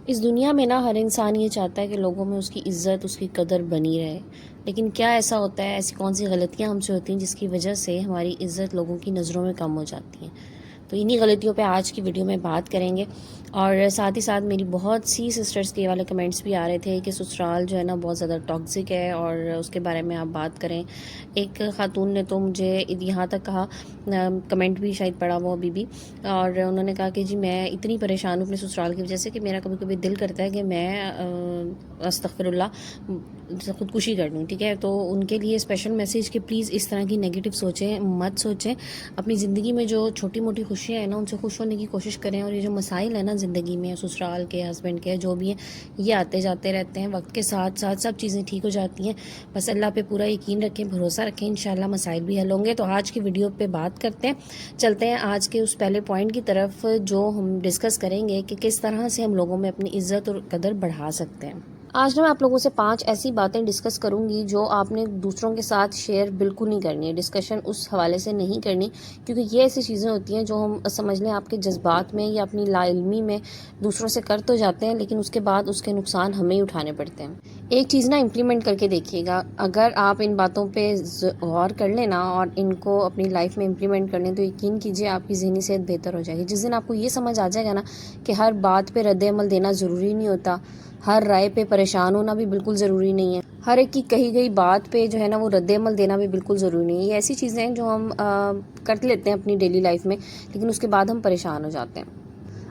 اس دنیا میں نا ہر انسان یہ چاہتا ہے کہ لوگوں میں اس کی عزت، اس کی قدر بنی رہے، لیکن کیا ایسا ہوتا ہے، ایسی کون سی غلطیاں ہم سے ہوتی ہیں جس کی وجہ سے ہماری عزت لوگوں کی نظروں میں کم ہو جاتی ہیں؟ تو انہی غلطیوں پہ آج کی ویڈیو میں بات کریں گے، اور ساتھ ہی ساتھ میری بہت سی سسٹرز کے والے کمنٹس بھی آ رہے تھے کہ سسرال جو ہے نا بہت زیادہ ٹاکسک ہے اور اس کے بارے میں آپ بات کریں۔ ایک خاتون نے تو مجھے یہاں تک کہا، کمنٹ بھی شاید پڑھا وہ ابھی بھی، اور انہوں نے کہا کہ جی میں اتنی پریشان ہوں اپنے سسرال کی وجہ سے کہ میرا کبھی کبھی دل کرتا ہے کہ میں استغفر اللہ خودکشی کر لوں۔ ٹھیک ہے، تو ان کے لیے اسپیشل میسیج کہ پلیز اس طرح کی نیگیٹو سوچیں مت سوچیں، اپنی زندگی میں جو چھوٹی موٹی خوشیاں ہیں نا ان سے خوش ہونے کی کوشش کریں، اور یہ جو مسائل ہیں نا زندگی میں، سسرال کے، ہسبینڈ کے، جو بھی ہیں، یہ آتے جاتے رہتے ہیں، وقت کے ساتھ ساتھ سب چیزیں ٹھیک ہو جاتی ہیں۔ بس اللہ پہ پورا یقین رکھیں، بھروسہ رکھیں، انشاءاللہ مسائل بھی حل ہوں گے۔ تو آج کی ویڈیو پہ بات کرتے ہیں، چلتے ہیں آج کے اس پہلے پوائنٹ کی طرف جو ہم ڈسکس کریں گے کہ کس طرح سے ہم لوگوں میں اپنی عزت اور قدر بڑھا سکتے ہیں۔ آج میں آپ لوگوں سے 5 ایسی باتیں ڈسکس کروں گی جو آپ نے دوسروں کے ساتھ شیئر بالکل نہیں کرنی ہے، ڈسکشن اس حوالے سے نہیں کرنی، کیونکہ یہ ایسی چیزیں ہوتی ہیں جو ہم سمجھ لیں آپ کے جذبات میں یا اپنی لا علمی میں دوسروں سے کر تو جاتے ہیں، لیکن اس کے بعد اس کے نقصان ہمیں ہی اٹھانے پڑتے ہیں۔ ایک چیز نا امپلیمنٹ کر کے دیکھیے گا، اگر آپ ان باتوں پہ غور کر لیں نا اور ان کو اپنی لائف میں امپلیمنٹ کر لیں تو یقین کیجیے آپ کی ذہنی صحت بہتر ہو جائے گی۔ جس دن آپ کو یہ سمجھ آ جائے گا نا کہ ہر بات پہ رد عمل دینا ضروری نہیں ہوتا، ہر رائے پہ پریشان ہونا بھی بالکل ضروری نہیں ہے، ہر ایک کی کہی گئی بات پہ جو ہے نا وہ رد عمل دینا بھی بالکل ضروری نہیں ہے۔ یہ ایسی چیزیں ہیں جو ہم کر لیتے ہیں اپنی ڈیلی لائف میں، لیکن اس کے بعد ہم پریشان ہو جاتے ہیں۔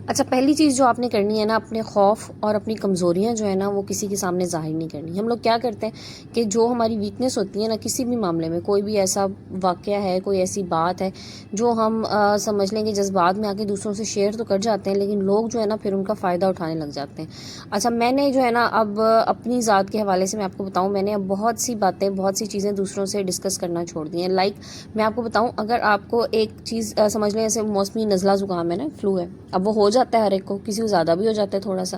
اچھا، پہلی چیز جو آپ نے کرنی ہے نا، اپنے خوف اور اپنی کمزوریاں جو ہے نا وہ کسی کے سامنے ظاہر نہیں کرنی۔ ہم لوگ کیا کرتے ہیں کہ جو ہماری ویکنیس ہوتی ہے نا کسی بھی معاملے میں، کوئی بھی ایسا واقعہ ہے، کوئی ایسی بات ہے جو ہم سمجھ لیں کہ جذبات میں آ کے دوسروں سے شیئر تو کر جاتے ہیں، لیکن لوگ جو ہے نا پھر ان کا فائدہ اٹھانے لگ جاتے ہیں۔ اچھا، میں نے جو ہے نا اب اپنی ذات کے حوالے سے میں آپ کو بتاؤں، میں نے اب بہت سی باتیں، بہت سی چیزیں دوسروں سے ڈسکس کرنا چھوڑ دی ہیں۔ لائک میں آپ کو بتاؤں، اگر آپ کو ایک چیز سمجھ لیں جیسے موسمی نزلہ زکام ہے نا، فلو ہے، اب وہ ہو جاتا ہے ہر ایک کو، کسی کو زیادہ بھی ہو جاتا ہے تھوڑا سا،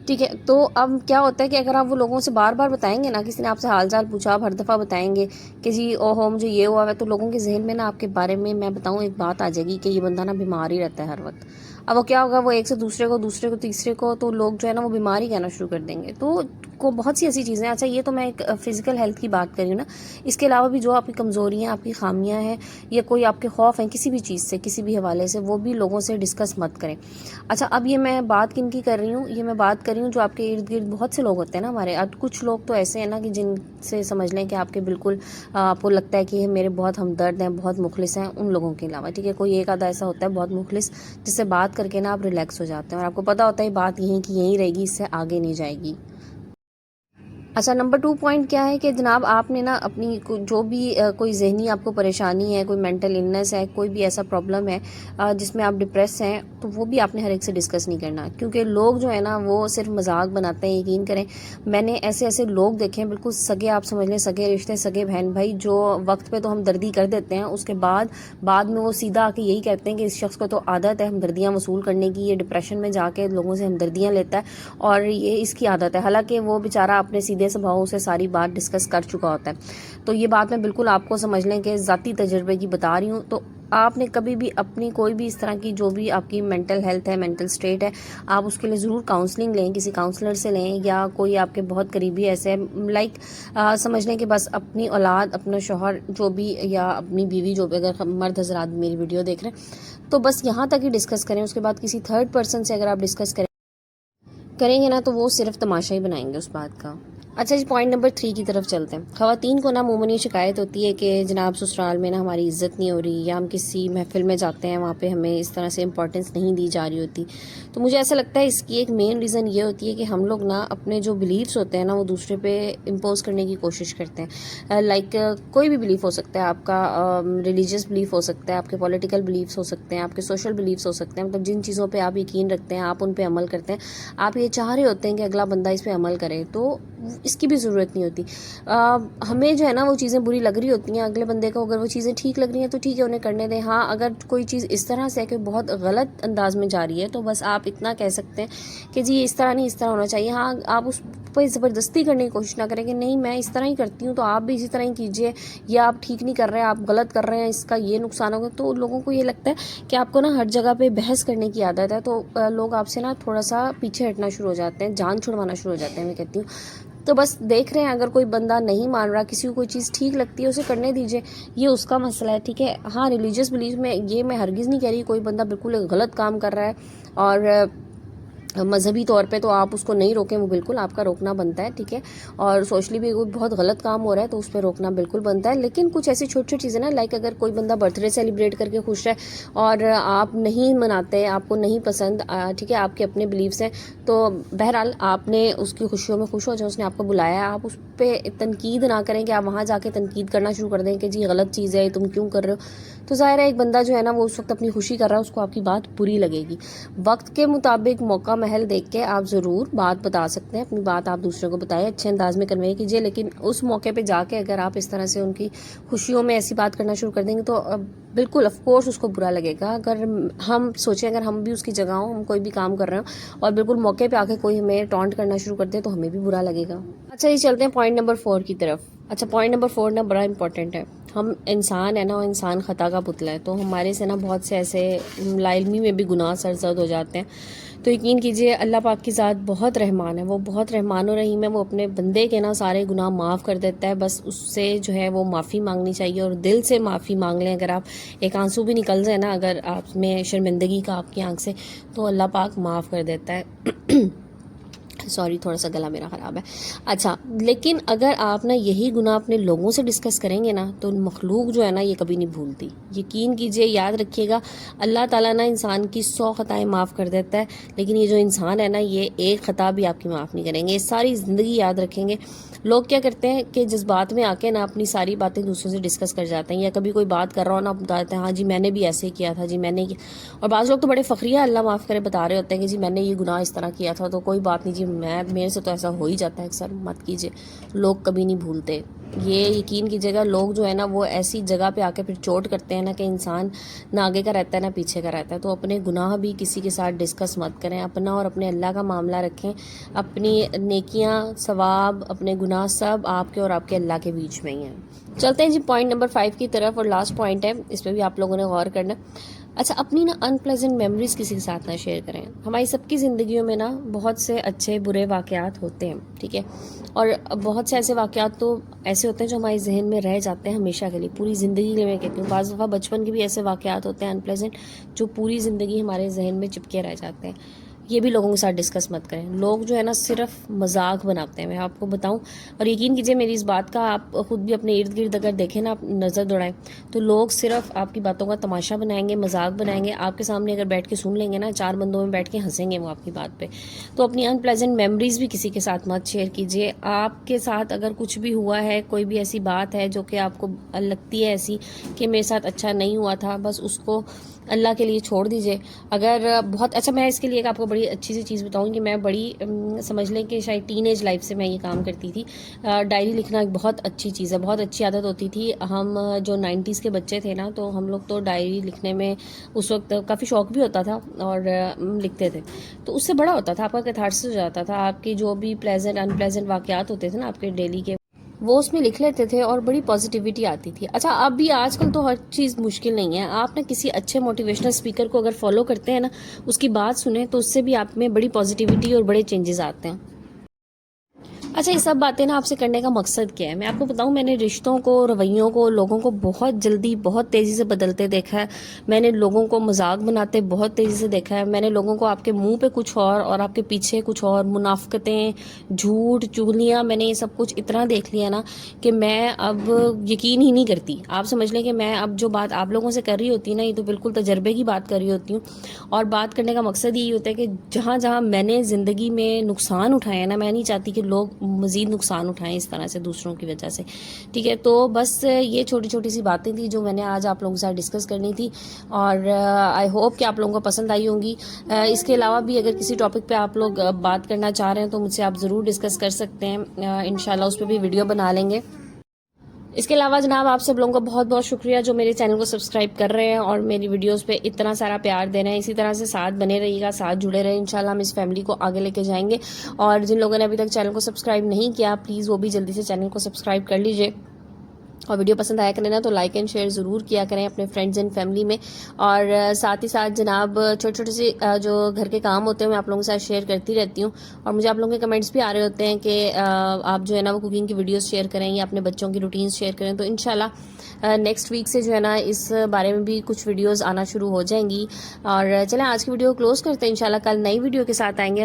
ٹھیک ہے، تو اب کیا ہوتا ہے کہ اگر آپ وہ لوگوں سے بار بار بتائیں گے نا، کسی نے آپ سے حال چال پوچھا، آپ ہر دفعہ بتائیں گے کہ جی او ہو مجھے یہ ہوا ہے، تو لوگوں کے ذہن میں نا آپ کے بارے میں بتاؤں ایک بات آ جائے گی کہ یہ بندہ نا بیمار ہی رہتا ہے ہر وقت۔ اب وہ کیا ہوگا، وہ ایک سے دوسرے کو، دوسرے کو تیسرے کو، تو لوگ جو ہے نا وہ بیمار ہی کہنا شروع کر دیں گے۔ تو بہت سی ایسی چیزیں، اچھا یہ تو میں ایک فزیکل ہیلتھ کی بات کر رہی ہوں نا، اس کے علاوہ بھی جو آپ کی کمزوریاں، آپ کی خامیاں ہیں، یا کوئی آپ کے خوف ہیں کسی بھی چیز سے، کسی بھی حوالے سے، وہ بھی لوگوں سے ڈسکس مت کریں۔ اچھا، اب یہ میں بات کن کی کر رہی ہوں، یہ میں بات کر رہی ہوں جو آپ کے ارد گرد بہت سے لوگ ہوتے ہیں نا ہمارے، اب کچھ لوگ تو ایسے ہیں نا کہ جن سے سمجھ لیں کہ آپ کے بالکل آپ کو لگتا ہے کہ یہ میرے بہت ہمدرد ہیں، بہت مخلص ہیں، ان لوگوں کے علاوہ، ٹھیک ہے، کوئی ایک آدھا ایسا ہوتا ہے بہت مخلص جس سے بات کر کے نا آپ ریلیکس ہو جاتے ہیں، اور آپ کو پتہ ہوتا ہے یہ بات یہیں کی یہیں رہے گی، اس سے آگے نہیں جائے گی۔ اچھا، نمبر 2 پوائنٹ کیا ہے کہ جناب آپ نے نا اپنی جو بھی کوئی ذہنی آپ کو پریشانی ہے، کوئی مینٹل النس ہے، کوئی بھی ایسا پرابلم ہے جس میں آپ ڈپریس ہیں، تو وہ بھی آپ نے ہر ایک سے ڈسکس نہیں کرنا، کیونکہ لوگ جو ہے نا وہ صرف مذاق بناتے ہیں۔ یقین کریں، میں نے ایسے ایسے لوگ دیکھے ہیں، بالکل سگے، آپ سمجھ لیں سگے رشتے، سگے بہن بھائی، جو وقت پہ تو ہمدردی کر دیتے ہیں، اس کے بعد میں وہ سیدھا آ کے یہی کہتے ہیں کہ اس شخص کو تو عادت ہے ہمدردیاں وصول کرنے کی، یہ ڈپریشن میں جا کے لوگوں سے ہمدردیاں لیتا ہے اور یہ اس کی عادت ہے، حالانکہ وہ بیچارہ اپنے سیدھے سبھاؤ سے ساری بات ڈسکس کر چکا ہوتا ہے۔ تو یہ بات میں بالکل آپ کو سمجھ لیں کہ ذاتی تجربے کی بتا رہی ہوں۔ تو آپ نے کبھی بھی اپنی کوئی بھی اس طرح کی جو بھی آپ کی مینٹل ہیلتھ ہے، مینٹل سٹیٹ ہے، آپ اس کے لیے ضرور کاؤنسلنگ لیں، کسی کاؤنسلر سے لیں، یا کوئی آپ کے بہت قریبی ایسے لائک سمجھ لیں کہ بس اپنی اولاد، اپنا شوہر جو بھی، یا اپنی بیوی جو بھی، اگر مرد حضرات میری ویڈیو دیکھ رہے ہیں تو بس یہاں تک ہی ڈسکس کریں، اس کے بعد کسی تھرڈ پرسن سے اگر آپ ڈسکس کریں گے نا تو وہ صرف تماشا ہی بنائیں گے اس بات کا۔ اچھا جی، پوائنٹ نمبر 3 کی طرف چلتے ہیں۔ خواتین کو نا عموماً یہ شکایت ہوتی ہے کہ جناب سسرال میں نا ہماری عزت نہیں ہو رہی، یا ہم کسی محفل میں جاتے ہیں وہاں پہ ہمیں اس طرح سے امپورٹنس نہیں دی جا رہی ہوتی۔ تو مجھے ایسا لگتا ہے اس کی ایک مین ریزن یہ ہوتی ہے کہ ہم لوگ نا اپنے جو بلیفس ہوتے ہیں نا وہ دوسرے پہ امپوز کرنے کی کوشش کرتے ہیں۔ لائک کوئی بھی بلیف ہو سکتا ہے، آپ کا ریلیجیس بلیف ہو سکتا ہے، آپ کے پولیٹیکل بلیفس ہو سکتے ہیں، آپ کے سوشل بلیفس ہو سکتے ہیں، مطلب جن چیزوں پہ آپ یقین رکھتے ہیں آپ ان پہ عمل کرتے ہیں، آپ یہ چاہ رہے ہوتے ہیں کہ اگلا بندہ اس پہ عمل کرے، تو اس کی بھی ضرورت نہیں ہوتی۔ ہمیں جو ہے نا وہ چیزیں بری لگ رہی ہوتی ہیں، اگلے بندے کو اگر وہ چیزیں ٹھیک لگ رہی ہیں تو ٹھیک ہے، انہیں کرنے دیں۔ ہاں، اگر کوئی چیز اس طرح سے ہے کہ بہت غلط انداز میں جا رہی ہے تو بس آپ اتنا کہہ سکتے ہیں کہ جی اس طرح نہیں، اس طرح ہونا چاہیے۔ ہاں، آپ اس پہ زبردستی کرنے کی کوشش نہ کریں کہ نہیں میں اس طرح ہی کرتی ہوں تو آپ بھی اسی طرح ہی کیجیے، یا آپ ٹھیک نہیں کر رہے ہیں، آپ غلط کر رہے ہیں، اس کا یہ نقصان ہوگا. تو لوگوں کو یہ لگتا ہے کہ آپ کو نا ہر جگہ پہ بحث کرنے کی عادت ہے، تو لوگ آپ سے نا تھوڑا سا پیچھے ہٹنا شروع ہو جاتے ہیں، جان چھڑوانا شروع ہو جاتے ہیں. میں کہتی ہوں تو بس دیکھ رہے ہیں، اگر کوئی بندہ نہیں مان رہا، کسی کو کوئی چیز ٹھیک لگتی ہے اسے کرنے دیجیے، یہ اس کا مسئلہ ہے. ٹھیک ہے، ہاں ریلیجیس بلیف میں یہ میں ہرگز نہیں کہہ رہی کوئی بندہ بالکل غلط کام کر رہا ہے اور مذہبی طور پہ تو آپ اس کو نہیں روکیں، وہ بالکل آپ کا روکنا بنتا ہے. ٹھیک ہے، اور سوشلی بھی کوئی بہت غلط کام ہو رہا ہے تو اس پہ روکنا بالکل بنتا ہے. لیکن کچھ ایسی چھوٹی چھوٹی چیزیں نا، لائک اگر کوئی بندہ برتھ ڈے سیلیبریٹ کر کے خوش ہے اور آپ نہیں مناتے، آپ کو نہیں پسند، ٹھیک ہے، آپ کے اپنے بلیفس ہیں، تو بہرحال آپ نے اس کی خوشیوں میں خوش ہو جائیں، اس نے آپ کو بلایا ہے، آپ اس پہ تنقید نہ کریں کہ آپ وہاں جا کے تنقید کرنا شروع کر دیں کہ جی غلط چیز ہے، تم کیوں کر رہے ہو. تو ظاہر ہے ایک بندہ جو ہے نا وہ اس وقت اپنی خوشی کر رہا ہے، اس کو آپ کی بات بری لگے گی. وقت کے مطابق موقع محل دیکھ کے آپ ضرور بات بتا سکتے ہیں، اپنی بات آپ دوسرے کو بتائیں، اچھے انداز میں کنوے کیجیے. لیکن اس موقع پہ جا کے اگر آپ اس طرح سے ان کی خوشیوں میں ایسی بات کرنا شروع کر دیں گے تو بالکل آف کورس اس کو برا لگے گا. اگر ہم سوچیں اگر ہم بھی اس کی جگہ ہوں، ہم کوئی بھی کام کر رہے ہوں اور بالکل موقع پہ آ کے کوئی ہمیں ٹونٹ کرنا شروع کر دے تو ہمیں بھی برا لگے گا. اچھا یہ چلتے ہیں پوائنٹ نمبر 4 کی طرف. اچھا پوائنٹ نمبر 4 نا بڑا امپورٹنٹ ہے. ہم انسان ہے نا، انسان خطا کا پتلا ہے، تو ہمارے سے نا بہت سے ایسے لا علمی میں بھی گناہ سرزد ہو جاتے ہیں. تو یقین کیجئے اللہ پاک کی ذات بہت رحمان ہے، وہ بہت رحمان و رحیم ہے، وہ اپنے بندے کے نا سارے گناہ معاف کر دیتا ہے. بس اس سے جو ہے وہ معافی مانگنی چاہیے اور دل سے معافی مانگ لیں. اگر آپ ایک آنسو بھی نکل جائے نا اگر آپ میں شرمندگی کا آپ کی آنکھ سے، تو اللہ پاک معاف کر دیتا ہے. سوری تھوڑا سا گلا میرا خراب ہے. اچھا لیکن اگر آپ نا یہی گناہ اپنے لوگوں سے ڈسکس کریں گے نا تو مخلوق جو ہے نا یہ کبھی نہیں بھولتی. یقین کیجئے، یاد رکھیے گا، اللہ تعالیٰ نا انسان کی 100 خطائیں معاف کر دیتا ہے، لیکن یہ جو انسان ہے نا یہ ایک خطا بھی آپ کی معاف نہیں کریں گے. یہ ساری زندگی یاد رکھیں گے. لوگ کیا کرتے ہیں کہ جذبات میں آ کے نا اپنی ساری باتیں دوسروں سے ڈسکس کر جاتے ہیں، یا کبھی کوئی بات کر رہا ہو نا بتاتے ہیں ہاں جی میں نے بھی ایسے کیا تھا، جی میں نے. اور بعض لوگ تو بڑے فخریہ اللہ معاف کرے بتا رہے ہوتے ہیں کہ جی میں نے یہ گناہ اس طرح کیا تھا، تو کوئی بات نہیں جی میرے سے تو ایسا ہو ہی جاتا ہے اکثر. مت کیجیے، لوگ کبھی نہیں بھولتے. یہ یقین کیجیے گا، لوگ جو ہے نا وہ ایسی جگہ پہ آ کے پھر چوٹ کرتے ہیں نا کہ انسان نہ آگے کا رہتا ہے نہ پیچھے کا رہتا ہے. تو اپنے گناہ بھی کسی کے ساتھ ڈسکس مت کریں، اپنا اور اپنے اللہ کا معاملہ رکھیں. اپنی نیکیاں، ثواب، اپنے گناہ سب آپ کے اور آپ کے اللہ کے بیچ میں ہی ہیں. چلتے ہیں جی پوائنٹ نمبر 5 کی طرف، اور لاسٹ پوائنٹ ہے، اس پہ بھی آپ لوگوں نے غور کرنا. اچھا اپنی نا ان پلیزنٹ میموریز کسی کے ساتھ نہ شیئر کریں. ہماری سب کی زندگیوں میں نا بہت سے اچھے برے واقعات ہوتے ہیں، ٹھیک ہے، اور بہت سے ایسے واقعات تو ایسے ہوتے ہیں جو ہمارے ذہن میں رہ جاتے ہیں ہمیشہ کے لیے، پوری زندگی کے لیے. میں کہتی ہوں بعض دفعہ بچپن کے بھی ایسے واقعات ہوتے ہیں ان پلیزنٹ جو پوری زندگی ہمارے ذہن میں چپکے رہ جاتے ہیں. یہ بھی لوگوں کے ساتھ ڈسکس مت کریں. لوگ جو ہے نا صرف مذاق بناتے ہیں، میں آپ کو بتاؤں، اور یقین کیجئے میری اس بات کا آپ خود بھی اپنے ارد گرد اگر دیکھیں نا، آپ نظر دوڑائیں تو لوگ صرف آپ کی باتوں کا تماشا بنائیں گے، مذاق بنائیں گے. آپ کے سامنے اگر بیٹھ کے سن لیں گے نا، 4 بندوں میں بیٹھ کے ہنسیں گے وہ آپ کی بات پہ. تو اپنی ان پلیزنٹ میموریز بھی کسی کے ساتھ مت شیئر کیجیے. آپ کے ساتھ اگر کچھ بھی ہوا ہے، کوئی بھی ایسی بات ہے جو کہ آپ کو لگتی ہے ایسی کہ میرے ساتھ اچھا نہیں ہوا تھا، بس اس کو اللہ کے لیے چھوڑ دیجئے. اگر بہت اچھا، میں اس کے لیے ایک آپ کو بڑی اچھی سی چیز بتاؤں کہ میں بڑی سمجھ لیں کہ شاید ٹین ایج لائف سے میں یہ کام کرتی تھی. ڈائری لکھنا ایک بہت اچھی چیز ہے، بہت اچھی عادت ہوتی تھی. ہم جو 90s کے بچے تھے نا، تو ہم لوگ تو ڈائری لکھنے میں اس وقت کافی شوق بھی ہوتا تھا اور لکھتے تھے. تو اس سے بڑا ہوتا تھا، آپ کا کیتھارسس ہو جاتا تھا. آپ کے جو بھی پلیزنٹ ان پلیزنٹ واقعات ہوتے تھے نا آپ کے ڈیلی کے، وہ اس میں لکھ لیتے تھے اور بڑی پازیٹیوٹی آتی تھی. اچھا اب بھی آج کل تو ہر چیز مشکل نہیں ہے. آپ نا کسی اچھے موٹیویشنل اسپیکر کو اگر فالو کرتے ہیں نا، اس کی بات سنیں تو اس سے بھی آپ میں بڑی پازیٹیوٹی اور بڑے چینجز آتے ہیں. اچھا یہ سب باتیں نا آپ سے کرنے کا مقصد کیا ہے؟ میں آپ کو بتاؤں، میں نے رشتوں کو، رویوں کو، لوگوں کو بہت جلدی بہت تیزی سے بدلتے دیکھا ہے. میں نے لوگوں کو مذاق بناتے بہت تیزی سے دیکھا ہے. میں نے لوگوں کو آپ کے منہ پہ کچھ اور آپ کے پیچھے کچھ اور، منافقتیں، جھوٹ، چغلیاں، میں نے یہ سب کچھ اتنا دیکھ لیا نا کہ میں اب یقین ہی نہیں کرتی. آپ سمجھ لیں کہ میں اب جو بات آپ لوگوں سے کر رہی ہوتی ہے نا، یہ تو بالکل تجربے کی بات کر رہی ہوتی ہوں. اور بات کرنے کا مقصد یہی ہوتا ہے کہ جہاں جہاں میں نے زندگی میں نقصان اٹھایا ہے نا، میں نہیں چاہتی کہ لوگ مزید نقصان اٹھائیں اس طرح سے دوسروں کی وجہ سے، ٹھیک ہے. تو بس یہ چھوٹی چھوٹی سی باتیں تھیں جو میں نے آج آپ لوگوں کے ساتھ ڈسکس کرنی تھی، اور آئی ہوپ کہ آپ لوگوں کو پسند آئی ہوں گی. اس کے علاوہ بھی اگر کسی ٹاپک پہ آپ لوگ بات کرنا چاہ رہے ہیں تو مجھ سے آپ ضرور ڈسکس کر سکتے ہیں. انشاءاللہ اس پہ بھی ویڈیو بنا لیں گے. اس کے علاوہ جناب آپ سب لوگوں کا بہت بہت شکریہ جو میرے چینل کو سبسکرائب کر رہے ہیں اور میری ویڈیوز پہ اتنا سارا پیار دے رہے ہیں. اسی طرح سے ساتھ بنے رہیے گا, ساتھ جڑے رہے, انشاءاللہ ہم اس فیملی کو آگے لے کے جائیں گے. اور جن لوگوں نے ابھی تک چینل کو سبسکرائب نہیں کیا پلیز وہ بھی جلدی سے چینل کو سبسکرائب کر لیجئے. اور ویڈیو پسند آیا کریں نا تو لائک اینڈ شیئر ضرور کیا کریں اپنے فرینڈز اینڈ فیملی میں. اور ساتھ ہی ساتھ جناب چھوٹے چھوٹے سے جو گھر کے کام ہوتے ہیں میں آپ لوگوں کے ساتھ شیئر کرتی رہتی ہوں. اور مجھے آپ لوگوں کے کمنٹس بھی آ رہے ہوتے ہیں کہ آپ جو ہے نا وہ کوکنگ کی ویڈیوز شیئر کریں یا اپنے بچوں کی روٹینز شیئر کریں. تو انشاءاللہ نیکسٹ ویک سے جو ہے نا اس بارے میں بھی کچھ ویڈیوز آنا شروع ہو جائیں گی. اور چلیں آج کی ویڈیو کلوز کرتے ہیں, انشاءاللہ کل نئی ویڈیو کے ساتھ آئیں گے.